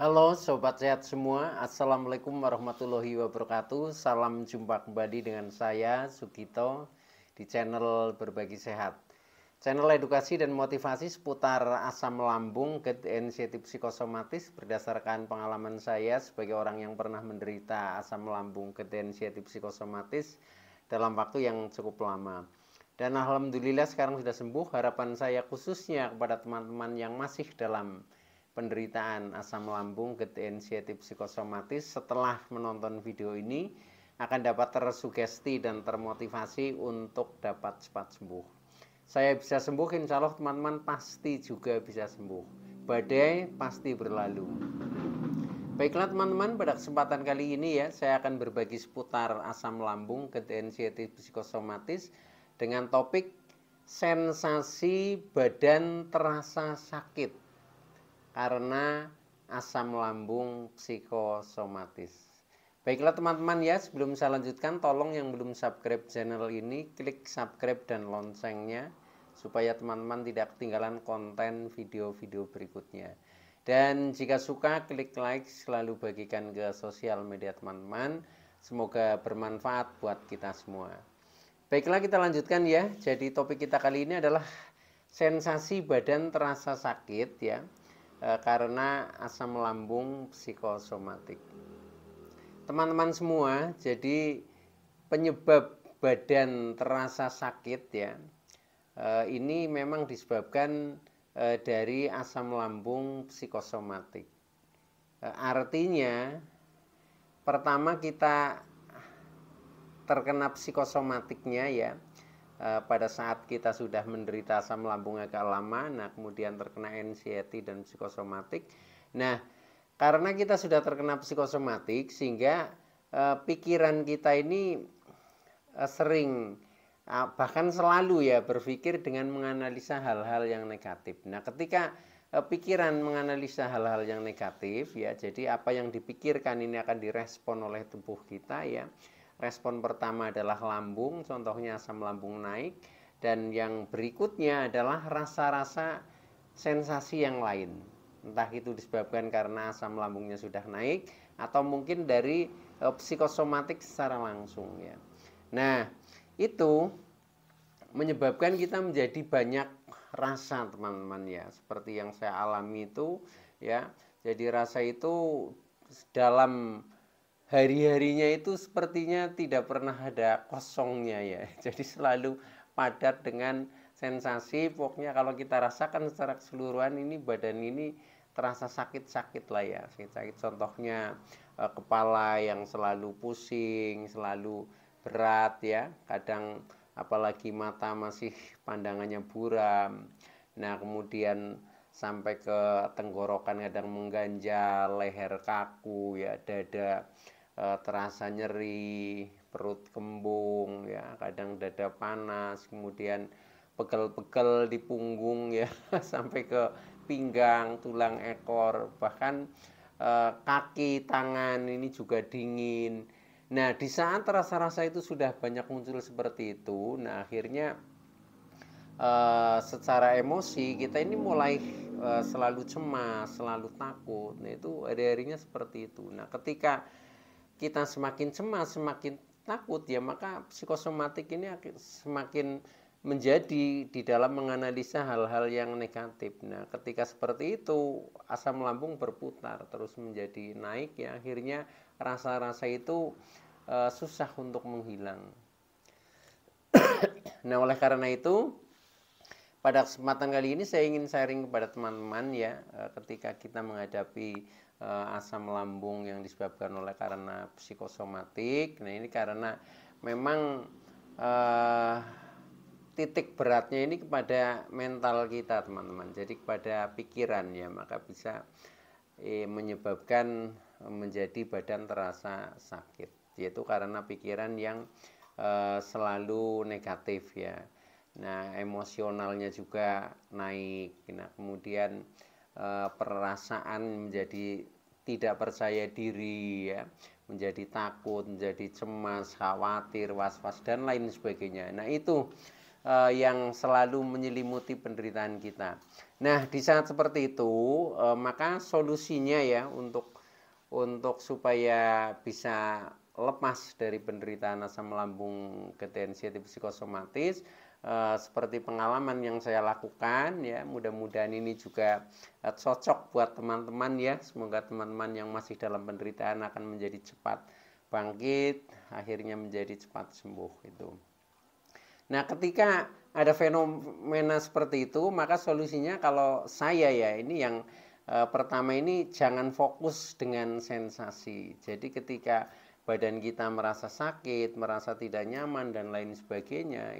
Halo Sobat Sehat semua, Assalamualaikum warahmatullahi wabarakatuh. Salam jumpa kembali dengan saya Sugito di channel Berbagi Sehat. Channel edukasi dan motivasi seputar asam lambung, GERD, anxiety psikosomatis berdasarkan pengalaman saya sebagai orang yang pernah menderita asam lambung, GERD, anxiety psikosomatis dalam waktu yang cukup lama. Dan alhamdulillah sekarang sudah sembuh. Harapan saya khususnya kepada teman-teman yang masih dalam penderitaan asam lambung, GERD, anxiety psikosomatis setelah menonton video ini akan dapat tersugesti dan termotivasi untuk dapat cepat sembuh. Saya bisa sembuh, insya Allah teman-teman pasti juga bisa sembuh. Badai pasti berlalu. Baiklah teman-teman, pada kesempatan kali ini ya saya akan berbagi seputar asam lambung, GERD, anxiety psikosomatis dengan topik sensasi badan terasa sakit karena asam lambung psikosomatis. Baiklah teman-teman ya, sebelum saya lanjutkan tolong yang belum subscribe channel ini klik subscribe dan loncengnya supaya teman-teman tidak ketinggalan konten video-video berikutnya. Dan jika suka klik like, selalu bagikan ke sosial media teman-teman. Semoga bermanfaat buat kita semua. Baiklah kita lanjutkan ya. Jadi topik kita kali ini adalah sensasi badan terasa sakit ya karena asam lambung psikosomatik. Teman-teman semua, jadi penyebab badan terasa sakit ya ini memang disebabkan dari asam lambung psikosomatik. Artinya pertama kita terkena psikosomatiknya ya pada saat kita sudah menderita asam lambung agak lama, nah kemudian terkena anxiety dan psikosomatik. Nah, karena kita sudah terkena psikosomatik sehingga pikiran kita ini sering bahkan selalu ya berpikir dengan menganalisa hal-hal yang negatif. Nah, ketika pikiran menganalisa hal-hal yang negatif ya, jadi apa yang dipikirkan ini akan direspon oleh tubuh kita ya. Respon pertama adalah lambung, contohnya asam lambung naik, dan yang berikutnya adalah rasa-rasa sensasi yang lain. Entah itu disebabkan karena asam lambungnya sudah naik atau mungkin dari psikosomatik secara langsung ya. Nah, itu menyebabkan kita menjadi banyak rasa teman-teman ya, seperti yang saya alami itu ya. Jadi rasa itu dalam hari-harinya itu sepertinya tidak pernah ada kosongnya ya. Jadi selalu padat dengan sensasi. Pokoknya kalau kita rasakan secara keseluruhan ini badan ini terasa sakit-sakit lah ya. Sakit-sakit contohnya kepala yang selalu pusing, selalu berat ya. Kadang apalagi mata masih pandangannya buram. Nah, kemudian sampai ke tenggorokan kadang mengganjal, leher kaku ya, dada terasa nyeri, perut kembung ya, kadang dada panas, kemudian pegel-pegel di punggung ya sampai ke pinggang, tulang ekor, bahkan kaki, tangan ini juga dingin. Nah, di saat rasa-rasa itu sudah banyak muncul seperti itu, nah akhirnya secara emosi kita ini mulai selalu cemas, selalu takut. Nah, itu hari-harinya seperti itu. Nah, ketika kita semakin cemas, semakin takut ya, maka psikosomatik ini semakin menjadi di dalam menganalisa hal-hal yang negatif. Nah, ketika seperti itu asam lambung berputar terus menjadi naik ya, akhirnya rasa-rasa itu susah untuk menghilang. Nah, oleh karena itu pada kesempatan kali ini saya ingin sharing kepada teman-teman ya, ketika kita menghadapi asam lambung yang disebabkan oleh karena psikosomatik. Nah, ini karena memang titik beratnya ini kepada mental kita teman-teman. Jadi kepada pikiran ya, maka bisa menyebabkan menjadi badan terasa sakit. Yaitu karena pikiran yang selalu negatif ya. Nah, emosionalnya juga naik. Nah, kemudian perasaan menjadi tidak percaya diri ya, menjadi takut, menjadi cemas, khawatir, was-was dan lain sebagainya. Nah, itu yang selalu menyelimuti penderitaan kita. Nah, di saat seperti itu, maka solusinya ya untuk supaya bisa lepas dari penderitaan asam lambung ketensiatif psikosomatis, seperti pengalaman yang saya lakukan ya, mudah-mudahan ini juga cocok buat teman-teman ya. Semoga teman-teman yang masih dalam penderitaan akan menjadi cepat bangkit, akhirnya menjadi cepat sembuh itu. Nah, ketika ada fenomena seperti itu, maka solusinya kalau saya ya, ini yang pertama ini jangan fokus dengan sensasi. Jadi ketika badan kita merasa sakit, merasa tidak nyaman dan lain sebagainya,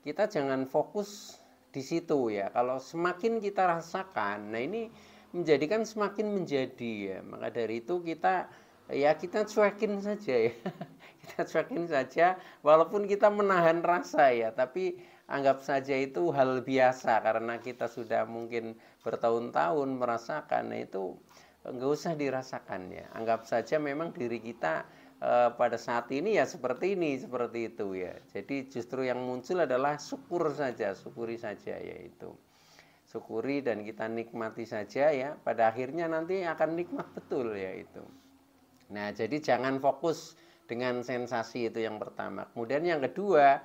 kita jangan fokus di situ ya. Kalau semakin kita rasakan, nah ini menjadikan semakin menjadi ya. Maka dari itu kita cuekin saja ya. Kita cuekin saja walaupun kita menahan rasa ya, tapi anggap saja itu hal biasa karena kita sudah mungkin bertahun-tahun merasakan. Nah itu nggak usah dirasakan ya, anggap saja memang diri kita pada saat ini ya seperti ini, seperti itu ya. Jadi justru yang muncul adalah syukur saja, syukuri saja yaitu syukuri dan kita nikmati saja ya, pada akhirnya nanti akan nikmat betul ya itu. Nah, jadi jangan fokus dengan sensasi, itu yang pertama. Kemudian yang kedua,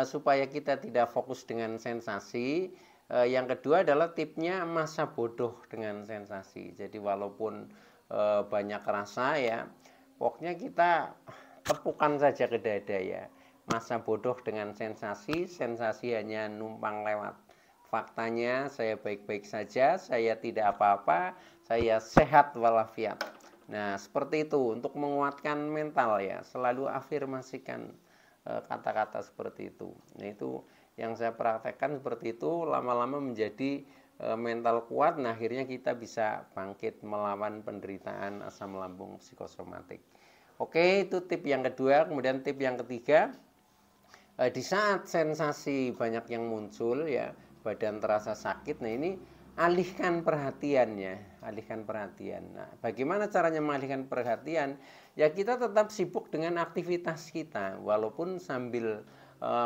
supaya kita tidak fokus dengan sensasi, yang kedua adalah tipnya masa bodoh dengan sensasi. Jadi walaupun banyak rasa ya, pokoknya kita tepukan saja ke dada ya. Masa bodoh dengan sensasi, sensasi hanya numpang lewat. Faktanya saya baik-baik saja, saya tidak apa-apa, saya sehat walafiat. Nah, seperti itu untuk menguatkan mental ya, selalu afirmasikan kata-kata seperti itu. Nah, itu yang saya praktekkan seperti itu, lama-lama menjadi mental kuat. Nah, akhirnya kita bisa bangkit melawan penderitaan asam lambung psikosomatik. Oke, itu tip yang kedua. Kemudian tip yang ketiga, di saat sensasi banyak yang muncul ya, badan terasa sakit, nah ini alihkan perhatiannya, alihkan perhatian. Nah, bagaimana caranya mengalihkan perhatian? Ya kita tetap sibuk dengan aktivitas kita, walaupun sambil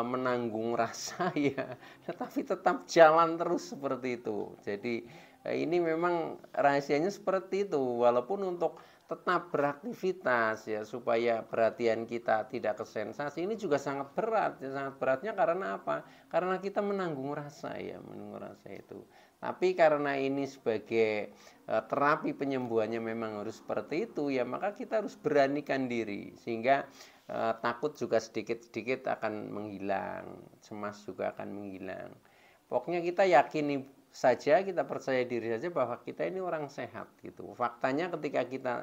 menanggung rasa ya, tetapi tetap jalan terus seperti itu. Jadi ini memang rahasianya seperti itu, walaupun untuk tetap beraktivitas ya supaya perhatian kita tidak ke sensasi, ini juga sangat berat ya. Sangat beratnya karena apa? Karena kita menanggung rasa ya, menanggung rasa itu. Tapi karena ini sebagai terapi penyembuhannya memang harus seperti itu ya, maka kita harus beranikan diri sehingga takut juga sedikit-sedikit akan menghilang, cemas juga akan menghilang. Pokoknya kita yakini saja, kita percaya diri saja bahwa kita ini orang sehat gitu. Faktanya ketika kita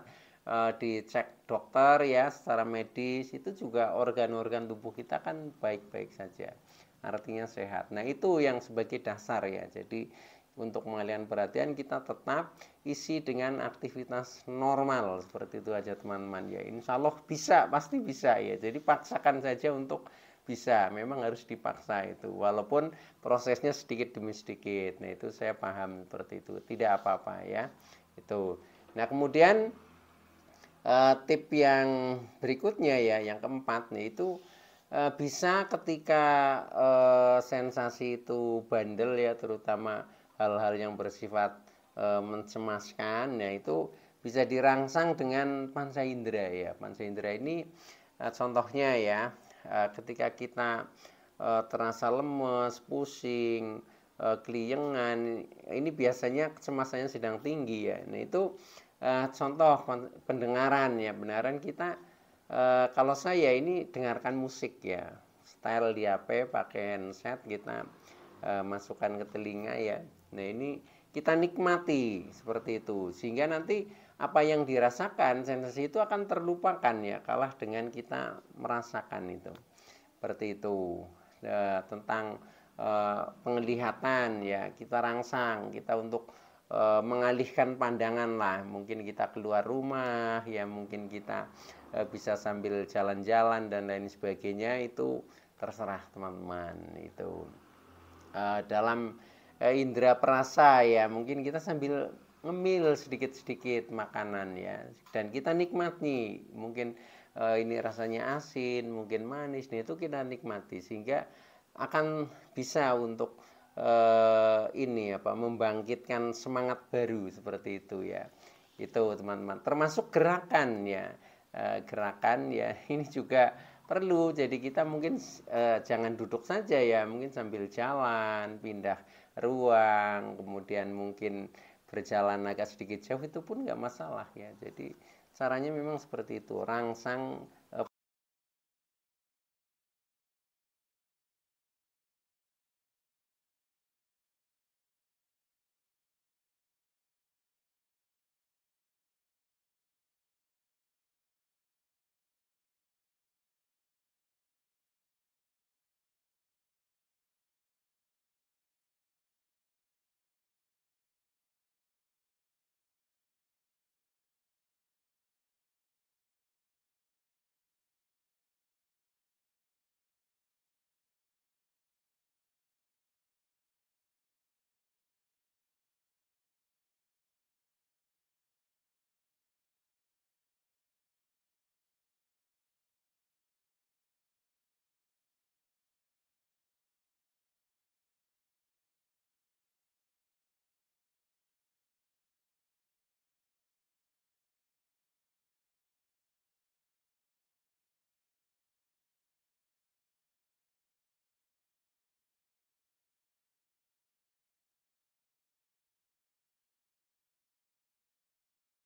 dicek dokter ya secara medis, itu juga organ-organ tubuh kita kan baik-baik saja, artinya sehat. Nah itu yang sebagai dasar ya. Jadi untuk mengalihkan perhatian kita tetap isi dengan aktivitas normal seperti itu aja teman-teman ya. Insya Allah bisa, pasti bisa ya. Jadi paksakan saja untuk bisa, memang harus dipaksa itu, walaupun prosesnya sedikit demi sedikit. Nah itu saya paham seperti itu, tidak apa-apa ya itu. Nah kemudian tip yang berikutnya ya, yang keempat nih itu bisa ketika sensasi itu bandel ya, terutama hal-hal yang bersifat mencemaskan, ya itu bisa dirangsang dengan panca indera ya. Panca indera ini contohnya ya, ketika kita terasa lemes, pusing, keliengan, ini biasanya kecemasannya sedang tinggi ya. Nah itu contoh pendengaran ya, benaran kita kalau saya ini dengarkan musik ya, style di HP pakai handset, kita masukkan ke telinga ya. Nah ini kita nikmati seperti itu, sehingga nanti apa yang dirasakan sensasi itu akan terlupakan ya, kalah dengan kita merasakan itu. Seperti itu. Tentang penglihatan ya, kita rangsang, kita untuk mengalihkan pandangan lah, mungkin kita keluar rumah ya, mungkin kita bisa sambil jalan-jalan dan lain sebagainya, itu terserah teman-teman. Itu dalam indera perasa ya, mungkin kita sambil ngemil sedikit-sedikit makanan ya, dan kita nikmati, mungkin ini rasanya asin, mungkin manis, nih itu kita nikmati, sehingga akan bisa untuk ini apa, membangkitkan semangat baru seperti itu ya. Itu teman-teman. Termasuk gerakan ya. Gerakan ya ini juga perlu. Jadi kita mungkin jangan duduk saja ya, mungkin sambil jalan, pindah ruang, kemudian mungkin berjalan agak sedikit jauh itu pun nggak masalah ya. Jadi caranya memang seperti itu, rangsang